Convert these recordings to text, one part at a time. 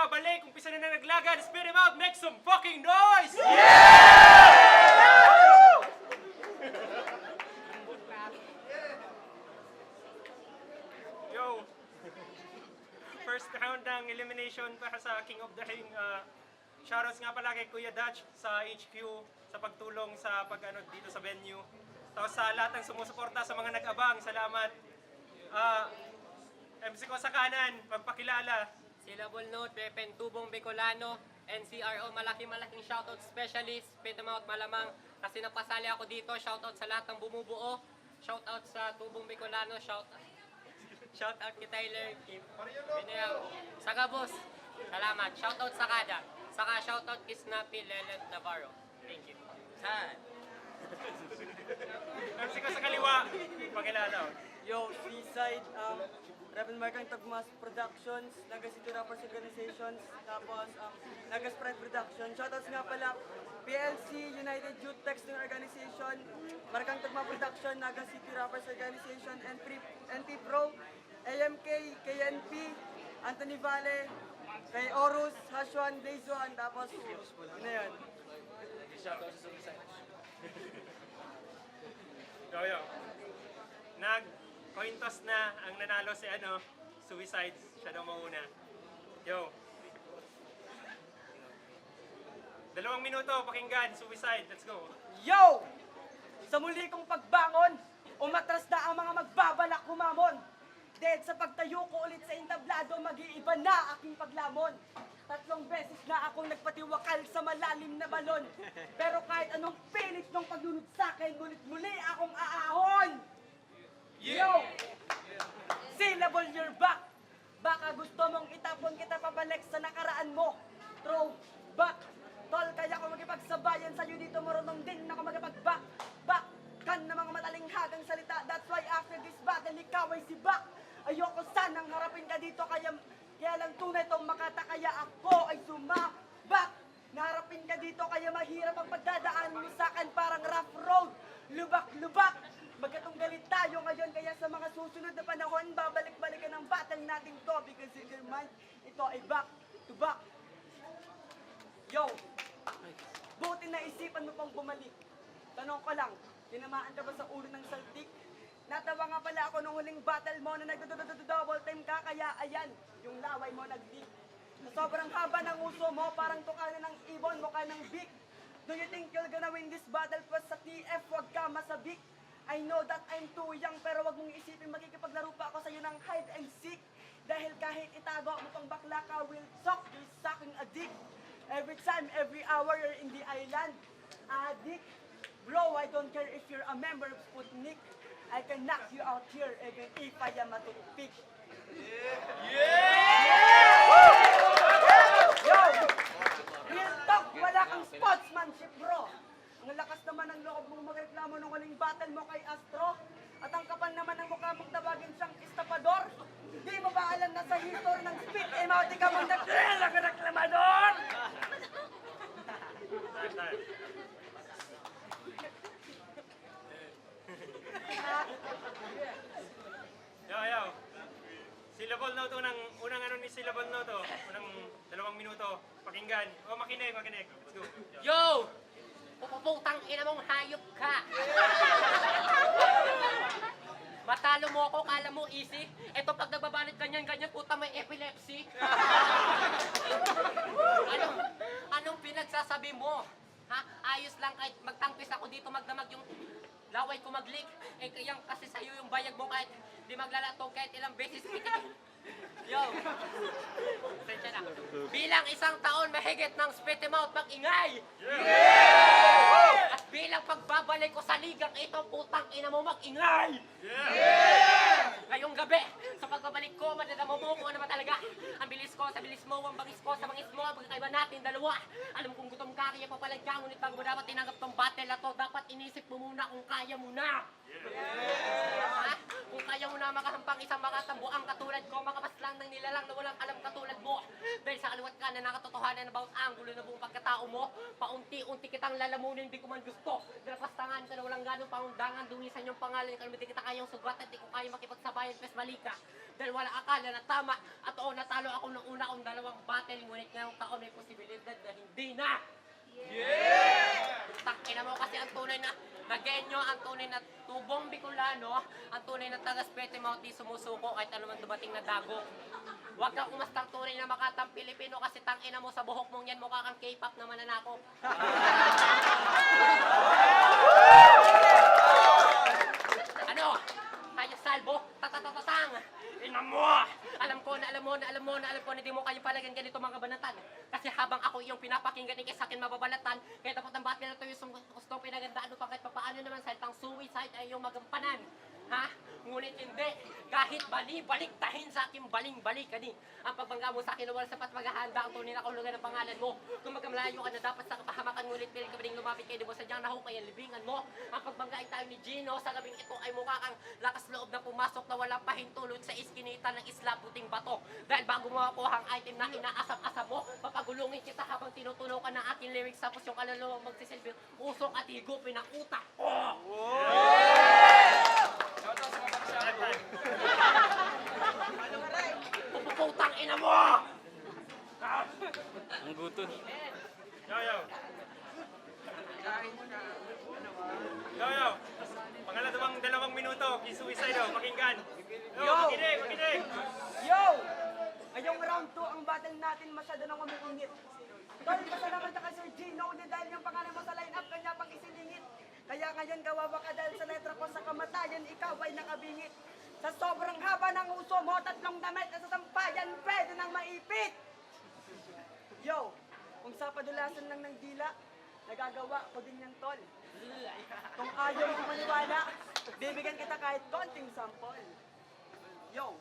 nagbabalik, umpisa na naglagan, spit him out, make some fucking noise! Yo! First round ng elimination para sa King of the Ring. Shoutouts nga pala kay Kuya Dutch sa HQ sa pagtulong sa dito sa venue. Tapos sa lahat ng sumusuporta, sa mga nag-abang, salamat. MC ko sa kanan, magpakilala. Syllable Note, Pepen Tubong Bicolano, NCRO, malaking shoutout specialist, spit them out malamang kasi napasali ako dito. Shoutout sa lahat ng bumubuo, shoutout sa Tubong Bicolano, shoutout kay Tyler, kay Binayang, sa Gabos, salamat. Shoutout sa Kada, saka shoutout kay Snappy Lelet Navarro. Thank you. MC ko sa kaliwa, pakilala. Yo, Seaside, Reverend Markang Tagmas Productions, Naga City Rappers Organizations, tapos Naga Sprite Production. Shoutouts nga pala, PLC, United Youth Texting Organization, Markang Tagmas Production, Naga City Rappers Organization, NP Pro, AMK, KNP, Anthony Valle, kay Orus, Hashwan, Dayzuan, tapos yun na yun. Shoutout sa Suicide. Yo. Coin toss na ang nanalo si Suicide. Siya daw mauna. Yo. 2 minuto, pakinggan, Suicide. Let's go. Yo! Sa muli kong pagbangon, umatras na ang mga magbabalak kumamon. Dead sa pagtayo ko ulit sa entablado, mag-iiba na aking paglamon. 3 beses na akong nagpatiwakal sa malalim na balon. Pero kahit anong pilit ng paglunod sa akin, muli akong aahon. Yo! Syllable your back. Baka gusto mong itapon kita pabalik sa nakaraan mo. Throw back. Tol, kaya ko magipagsabayan sa'yo dito, marunong din ako magipag-back. Back kan na mga matalinghagang salita. That's why after this battle, ikaw ay si Back. Ayoko sanang harapin ka dito, kaya lang tunay tong makata, kaya ako ay sumabak. Naharapin ka dito, kaya mahirap ang pagdadaan mo sa akin, parang rough road. Lubak-lubak. Magkatong galit tayo ngayon, kaya sa mga susunod na panahon, babalik-balikan ang battle natin to, because in your mind, ito ay back to back. Yo! Buti na isipan mo pang bumalik. Tanong ko lang, tinamaan ka ba sa ulo ng saltik? Natawa nga pala ako nung huling battle mo na nag-double time ka, kaya ayan, yung laway mo nag-leak. Sa sobrang haba ng uso mo, parang tukanan ng ibon, mukha ng big. Do you think you're gonna win this battle pa sa TF? Huwag ka masabik. I know that I'm too young, pero wag mong isipin makikipaglaro pa ako sa'yo ng hide and seek. Dahil kahit itago mo pang bakla ka, will suck, you're sucking a dick. Every time, every hour, you're in the island. Addict. Bro, I don't care if you're a member of Sputnik. I can knock you out here even if I am a toothpick. Yo! Real talk, wala kang sportsmanship, bro. Ang lakas naman ng loob mong magreklamo nung huling battle mo kay Astro. At ang kapal naman ng mukha mong tawagin siyang estapador. Di mo ba alam na sa history ng spit, mauti ka mong reklamador? Yo. Syllable note, unang ni syllable note to. Unang 2 minuto. Pakinggan. Makinig. Let's go. Yo! Pupuputang ina mong hayop ka! Matalo mo ako, kala mo easy? Eto pag nagbabanit ganyan, puta may epilepsy. Anong pinagsasabi mo? Ha? Ayos lang kahit magtangkis ako dito, magdamag yung laway ko mag-leak. Eh kaya kasi sa'yo yung bayag mo kahit di maglalato kahit ilang beses. Yo! Sensya na. Bilang 1 taon, mahigit ng spit him out, mag-ingay! Yeah! At bilang pagbabalik ko sa ligang ito, putang ina mo, mag-ingay! Yeah! Ngayong gabi, sa pagbabalik ko, madadamo mo kung ano ba talaga. Ang bilis ko, sa bilis mo, ang bangis ko, sa bangis mo, ang pagkakaiba natin, dalawa. Alam kong gutom ka, kaya papalag ka, ngunit bago mo dapat tinanggap tong battle na to, dapat inisip mo muna kung kaya mo na. Yeah! Ha? Kung ayaw mo na makahampang isang makatambuang katulad ko, makapaslang ng nilalang na walang alam katulad mo. Dahil sa kaliwat ka na nakatotohanan about angulo na buong pagkatao mo, paunti-unti kitang lalamunin, di ko man gusto. Dahil pastangan ka na walang ganong paundangan, dumisan yung pangalan, kung di kita kayang sugat at di ko kaya makipagsabayan, pes balika. Dahil wala akala na tama, at oo, natalo ako nung una kong dalawang battle, ngunit ngayong taon may posibilidad na hindi na. Tangina mo kasi ang tunay na Nagenyo, ang tunay na tubong Bicolano, ang tunay na taga-Spete Mount di sumusuko kahit ano man dumating na dago. Huwag kang umastang tunay na makatang Pilipino kasi tangina mo sa buhok mong yan mukha kang K-pop na mananakop. Ano? Tayo salbo? Tatatatang! Ina mo! Alam ko na hindi mo kayo palagan ganito mga banatan. Kasi habang ako yung pinapakinggan ni sa akin mababalatan, kaya dapat ang battle na ito yung gustong pinagandaan upang kahit papaano naman salitang suicide ay yung magampanan. Ha? Ngunit hindi. Kahit balik-tahin sa akin baling-balikani. Ang pagbangga mo sa akin na wala sapat maghahanda ang tunay na kahulugan ng pangalan mo. Kung magkamalayo ka na dapat sa kapahamakan, ngunit piling ka ba rin lumapit kayo, di mo sadyang nahukay ang libingan mo. Ang pagbangga ay tayo ni Gino sa gabing ito ay mukha kang lakas loob na pumasok na walang pahintulot sa iskinita ng isla puting bato. Dahil bago mo makuha ang item na inaasam-asam mo, papagulungin kita habang tinutunaw ka ng aking lyrics tapos yung kaluluwa magsisilbi usok at higupin ang utak. Oh! Shoutout sa mga barsyado. Puputang ina mo! Ang guton. Yo. Yo. Pangalawang 2 minuto, kisuicide o, pakinggan. Yo! Makinig! Yo! Ngayong round 2 ang battle natin masyado nang umiingit. Tol, pasalamat ka kay Sir Gino ulit dahil yung pangalan mo sa lineup kanya pang isiningit. Kaya ngayon kawawa ka dahil sa letra ko sa kamatayan ikaw ay nakabingit. Sa sobrang haba ng uso mo, 3 damit na sa sampayan pwede nang maipit. Yo, kung sa padulasan lang ng dila, nagagawa ko din yan, tol. Kung ayaw mo maniwala, bibigyan kita kahit konting sample. Yo,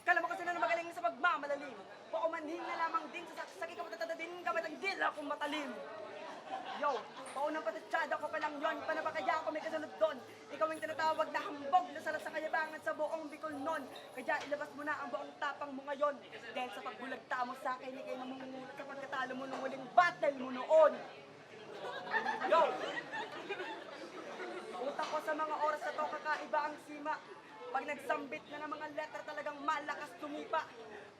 kala mo kasi na magaling sa pagmamalalim. Paumanhin na lamang din sa saksaki ka matatadadin gamit ang dila kung matalim. Yo, paunang patatsada ko pa lang yon, panabakaya ako may kasunod doon. Ikaw ang tinatawag na hambog na salat sa kayabangan sa buong Bicol nun. Kaya ilabas mo na ang buong tapang mo ngayon. Dahil sa pagbulagta mo sa akin, ikay namungungulit kapag katalo mo nung huling battle mo noon. Yo! Utak ko sa mga oras na to, kakaiba ang sima. Pag nagsambit na ng mga letter talagang malakas tumipa.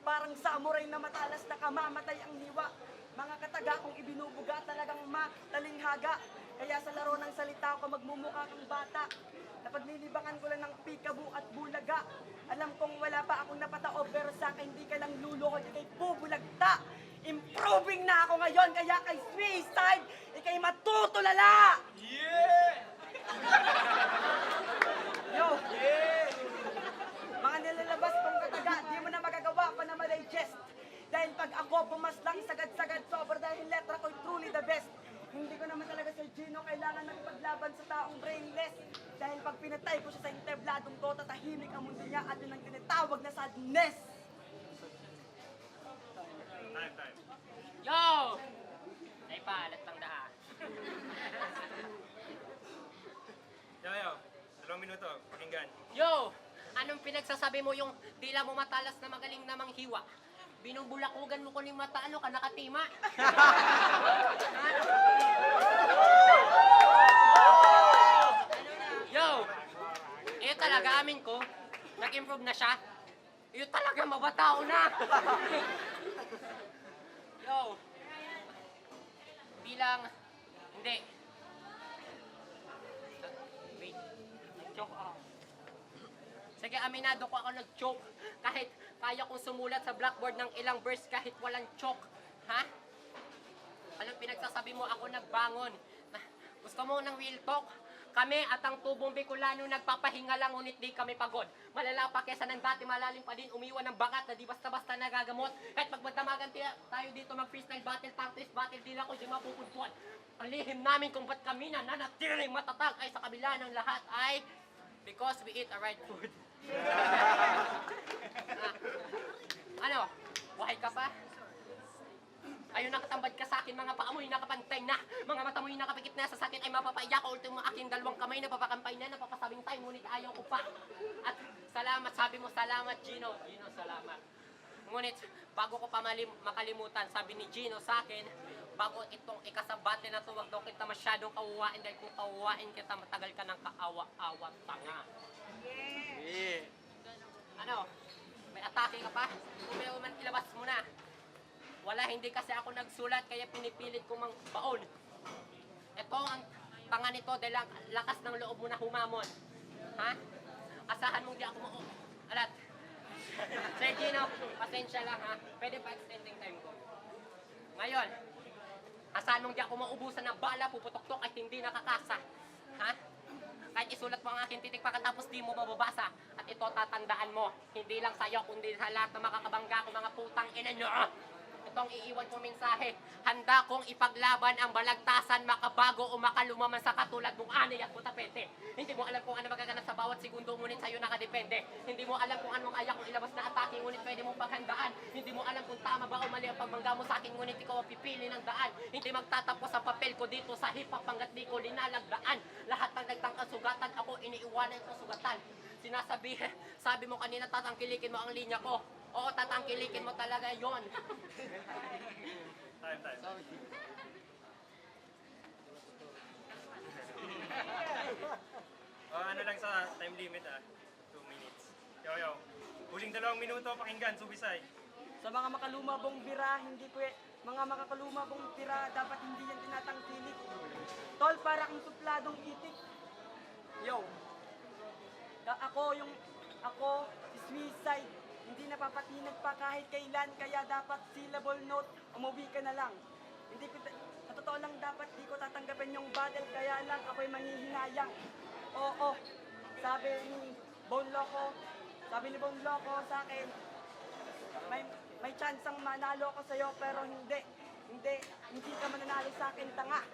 Parang samurai na matalas na kamamatay ang hiwa. Mga kataga kong ibinubuga talagang matalinghaga. Kaya sa laro ng salita ko magmumukha kang bata. Napaglilibangan ko lang ng pikabu at bulaga. Alam kong wala pa akong napatao pero sa akin hindi ka lang luluhod, ikay bubulagta. Improving na ako ngayon kaya kay suicide, ikay matutulala! Yeah! Yo! Mga nilalabas kong kataga, di mo na magagawa pa na ma-digest. Dahil pag ako pumaslang sagad-sagad sobra dahil letra ko'y truly the best. Hindi ko naman talaga Sir Gino kailangan magpaglaban sa taong brainless. Dahil pag pinatay ko siya sa entebladong to, tatahimik ang mundo niya at yun ang tinatawag na sadness. Time. Yo! Ay palat ng daan. Yo. 2 minuto, pakinggan. Yo! Anong pinagsasabi mo yung dila mo matalas na magaling namang hiwa? Binubulakugan mo ko ng mata, ano ka nakatima? Yo! Iyo talaga, amin ko. Nag-improve na siya. Iyo talaga, mabatao na. Yo! Bilang... Hindi. Wait. Joke ako. Sige, aminado ko ako nag-choke. Kahit kaya kong sumulat sa blackboard ng ilang verse kahit walang choke. Ha? Anong pinagsasabi mo? Ako nagbangon. Gusto mo ng real talk? Kami at ang tubong Bicolano nagpapahinga lang ngunit di kami pagod. Malala pa kesa ng dati, malalim pa din umiwan ng bakat na di basta-basta nagagamot. Kahit pag magdamagan tayo dito mag-freestyle battle, tank twist battle, di lang ko di mapupudpod. Ang lihim namin kung ba't kami nananatiling matatag ay sa kabila ng lahat ay because we eat the right food. Ano? Buhay ka pa? Ayun nakatambad ka sa akin, mga paa mo'y nakapantay na. Mga mata mo'y nakapikit na, sa sakit ay mapapaiyak ko. Ultimo aking 2 kamay, napapakampay na, napapasabing tayo, ngunit ayaw ko pa. At Salamat, sabi mo salamat, Gino. Gino, salamat. Ngunit, bago ko pa makalimutan, sabi ni Gino sa akin, bago itong ikasabate na to, wag daw kita masyadong kawuwain dahil kung kawuwain kita, matagal ka ng kaawa-awa, tanga. Yeah. Ano? May atake ka pa? Kung may man, ilabas mo na. Wala, hindi kasi ako nagsulat, kaya pinipilit ko mang baon. Ito ang tanga nito dahil ang lakas ng loob mo na humamon. Ha? Asahan mong di ako alat. Sir Gino, pasensya lang ha. Pwede pa extending time ko. Ngayon, asahan mong di ako maubusan ng bala, puputok-tok at hindi nakakasa. Ha? Kahit isulat mo ang aking titik pagkatapos di mo mababasa. At ito tatandaan mo, hindi lang sa'yo, kundi sa lahat na makakabangga ko mga putang ina nyo. Itong iiwan kong mensahe, handa kong ipaglaban ang balagtasan, makabago o makalumaman sa katulad mong ani at butapete. Hindi mo alam kung ano magaganap sa bawat segundo, ngunit sa'yo nakadepende. Hindi mo alam kung anong ayak kong ilabas na atake, ngunit pwede mong paghandaan. Hindi mo alam kung tama ba o mali ang pagbangga mo sa akin, ngunit ikaw ang pipili ng daan. Hindi magtatapos ang papel ko dito sa hip-hop hanggat di ko linalagdaan. Lahat ng nagtangkang sugatan, ako iniiwanan ko sugatan. Sabi mo kanina tatangkilikin mo ang linya ko. Oo, tatangkilikin mo talaga yon. Time. Ano lang sa time limit 2 minutes. Yo. Huling 2 minuto, pakinggan, subisay. Sa mga makalumabong bira, mga makakalumabong tira, dapat hindi yan tinatangkilik. Tol, para kang supladong itik. Yo. Ako, si Suicide, hindi napapatinag pa kahit kailan, kaya dapat syllable note, umuwi ka na lang. Sa totoo lang dapat di ko tatanggapin yung battle, kaya lang ako'y manghihinayang. Oo, sabi ni Bone Loco sa akin, may chance ang manalo ko sa'yo, pero hindi ka mananalo sa akin, tanga.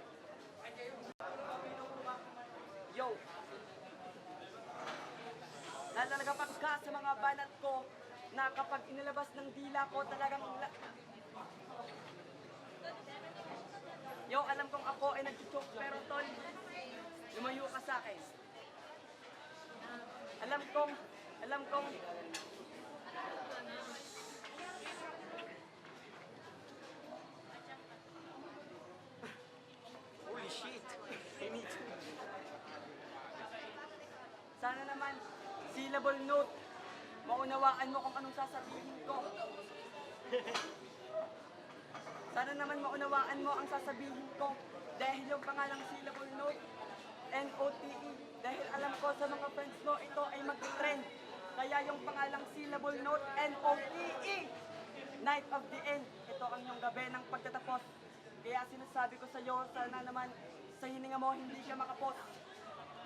Yo. Nalalagapag ka sa mga banat ko na kapag inilabas ng dila ko talagang Yo, alam kong ako ay nag-choke pero tol, lumayo ka sa akin. Alam kong Holy shit. I need to. sana naman syllable note, maunawaan mo kung anong sasabihin ko. Sana naman maunawaan mo ang sasabihin ko dahil yung pangalang syllable note, NOTE, dahil alam ko sa mga friends mo ito ay mag-trend. Kaya yung pangalang syllable note, NOTE, Night of the End, ito ang yung gabi ng pagtatapos. Kaya sinasabi ko sa iyo, sana naman sa hininga mo hindi ka makapos.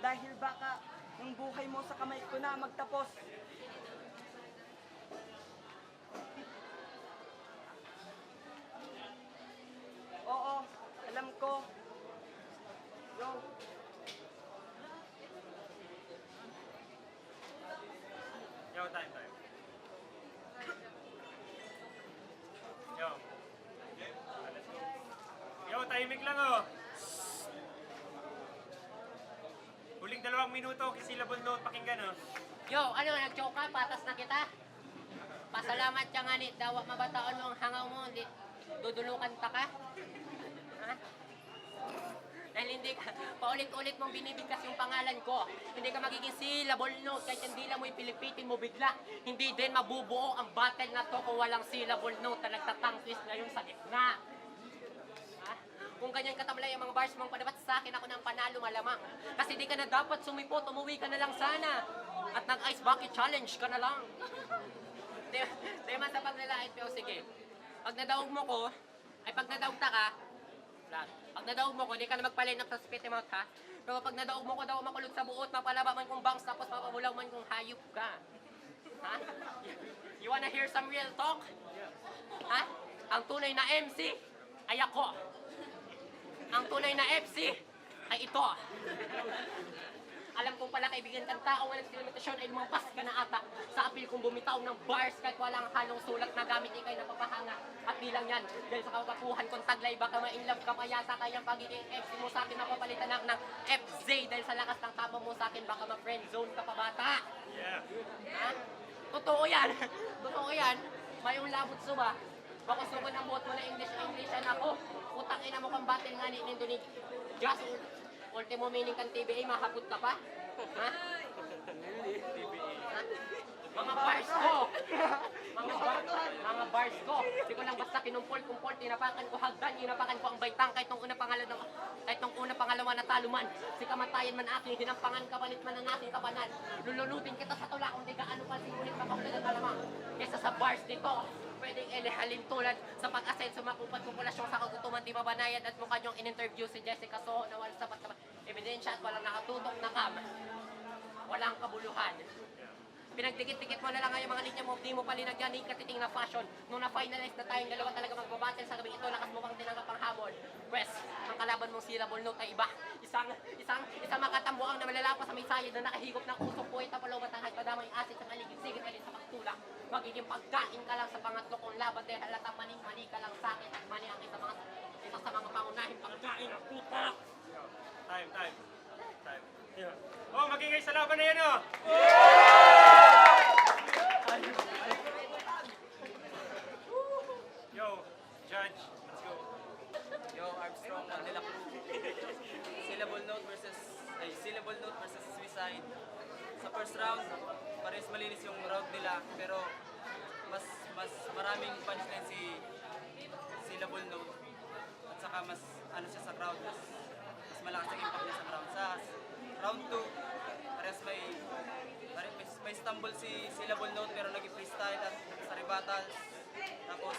Dahil baka ang buhay mo sa kamay ko na magtapos. Oo, alam ko. Yo. Yo, time. Yo. Let's go. Yo, timing lang Huling 2 minuto, syllable note, pakinggan Yo, ano, nag-choke ka? Patas na kita? Pasalamat ka nga ni, dawa mabataon mo ang hangaw mo, hindi dudulukan ta ka? Ha? Dahil hindi ka, paulit-ulit mong binibigkas yung pangalan ko. Hindi ka magiging syllable note, kahit hindi lang mo ipilipitin mo bigla. Hindi din mabubuo ang battle na to kung walang syllable note na nagtatang-twist na yung sa gitna. Ha? Kung ganyan katamlay ang mga bars mong padapat sa akin, ako ng panalo malamang. Kasi di ka na dapat sumipot, umuwi ka na lang sana. At nag-ice bucket challenge ka na lang. Di man sa paglalait, pero sige. Pag nadaog mo ko, ay pag nadaog ta ka, pag nadaog mo ko, di ka na magpalay ng spit mouth ha. Pero pag nadaog mo ko daw makulog sa buot, mapalaba man kong bangs, tapos mapabulaw man kong hayop ka. Ha? You wanna hear some real talk? Ha? Ang tunay na MC ay ako. Ang tunay na FC ay ito. Alam kong pala kaibigan kang tao walang limitasyon ay lumampas ka na ata sa apil kong bumitaw ng bars kahit walang halong sulat na gamit ikay napapahanga. At di lang yan, dahil sa kagapuhan kong taglay baka ma-inlove ka pa yata kaya pagiging FC mo sa akin napapalitan ng FZ dahil sa lakas ng tama mo sa akin baka ma-friendzone ka pa bata. Yeah. Ha? Totoo yan. Totoo yan. Mayong labot suba. Bako sugon ang buot mo na Englishan ako. Utang ina mo kang batin nga ni Indonesia. Just ultimo meaning kang TBA, mahabot ka pa. Ha? Ha? Mga bars ko! Mga bars ko! Di ko lang basta kinumpol-kumpol, tinapakan ko hagdan, inapakan ko ang baitang kahit nung una pangalawa na taluman. Si kamatayan man aking, hinampangan kapalit man ang aking kapanan. Lululutin kita sa tula kung di ka ano pa singulit makakulat ang alamang. Kesa sa bars nito, pwedeng elehalin tulad sa pag-asenso makupat populasyon sa kagutuman di mabanayad at mukha niyong in-interview si Jessica Soho na walang sapat na ebidensya at walang nakatutok na kam. Walang kabuluhan. Pinagdikit-dikit mo na lang nga yung mga linya mo, di mo pa linagyan ng katiting na fashion. Nung na-finalize na tayong dalawa talaga magbabattle sa gabi ito, lakas mo bang tinanggap ang habol? Pwes, ang kalaban mong syllable note ay iba. Isang makatambuang na malalapas sa may sayad na nakahigop ng usok po, itapalaw matanghay, padamay asit sa kaligid-sigit alin sa pagtulak. Magiging pagkain ka lang sa pangatlo kong laban dahil halatang maning-mani ka lang sa akin at mani ang isa sa mga pangunahing pagkain ng puta. Time. Yeah. Oh, magingay sa laban na yan, oh! Yo, Judge, let's go. Yo, Armstrong, De La Cruz. Syllable note versus Suicide. Sa first round, parehas malinis yung round nila, pero mas maraming punchline si Syllable note. At saka mas ano siya sa crowd, mas malakas ang impact niya sa crowd. Sa round 2, parehas may stumble si Syllable note pero naging freestyle at sa rebattles. Tapos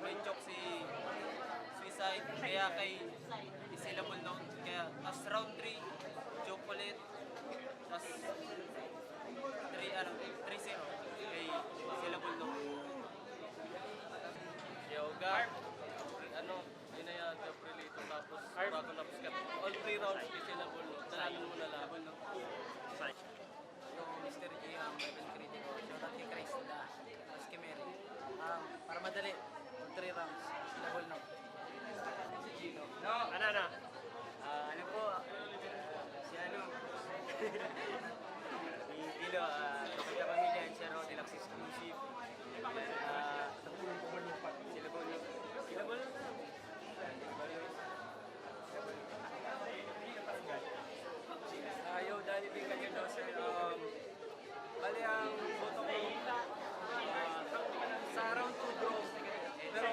may choke si Suicide, kaya kay Syllable note. Kaya as round 3, choke ulit. Tapos 3-0 kay Syllable note. Yo, Gar, ano, yun na yan, job relito, tapos bago na puskat. All 3 rounds, syllable, dalanan mo na laban, no? Yung Mr. G, Bible Critico, shoutout kay Chris, tapos kay Mary. Para madali, all 3 rounds, syllable note. Si Gino. Ano? Ano po, si ano, si Tilo, sa pamilya, siya raw deluxe exclusive. Syllable note. Yo, Danny B. Kanyo daw, sir. Bali ang boto ko sa round 2 bro. Pero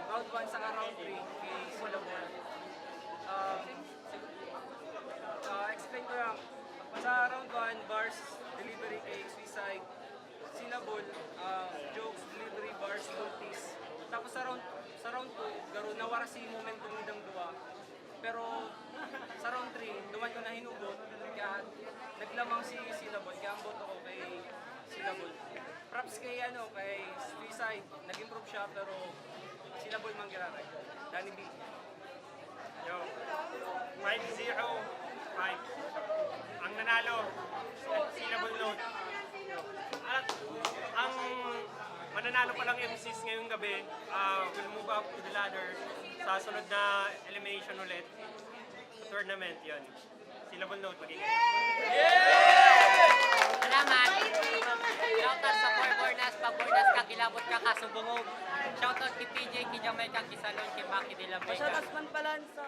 round 1 sa round 3 kay Syllable. Explain ko lang. Sa round 1, bars, delivery kay Suicide. Syllable, jokes, delivery, bars, multis. Tapos sa round 2, garo nawara si momentum nidang duwa. Pero sa round 3, duman ko na hinugot. Kaya naglamang si Syllable. Kaya ang boto ko kay Syllable. Props kay Suicide. Nag-improve siya pero Syllable man giraray. Danny B. Yo, 5-0. Ang nanalo, Syllable note. At ang mananalo pa lang MCs ngayong gabi, will move up to the ladder sa sunod na elimination ulit. Tournament, yon. Syllable note, magiging. Salamat! Shoutout sa Bornas, Pabornas, Kakilabot ka, Kasubungog. Shoutout kay PJ, kay Jamaica, kay Salon, kay Maki de la Vega. Shoutout man pala sa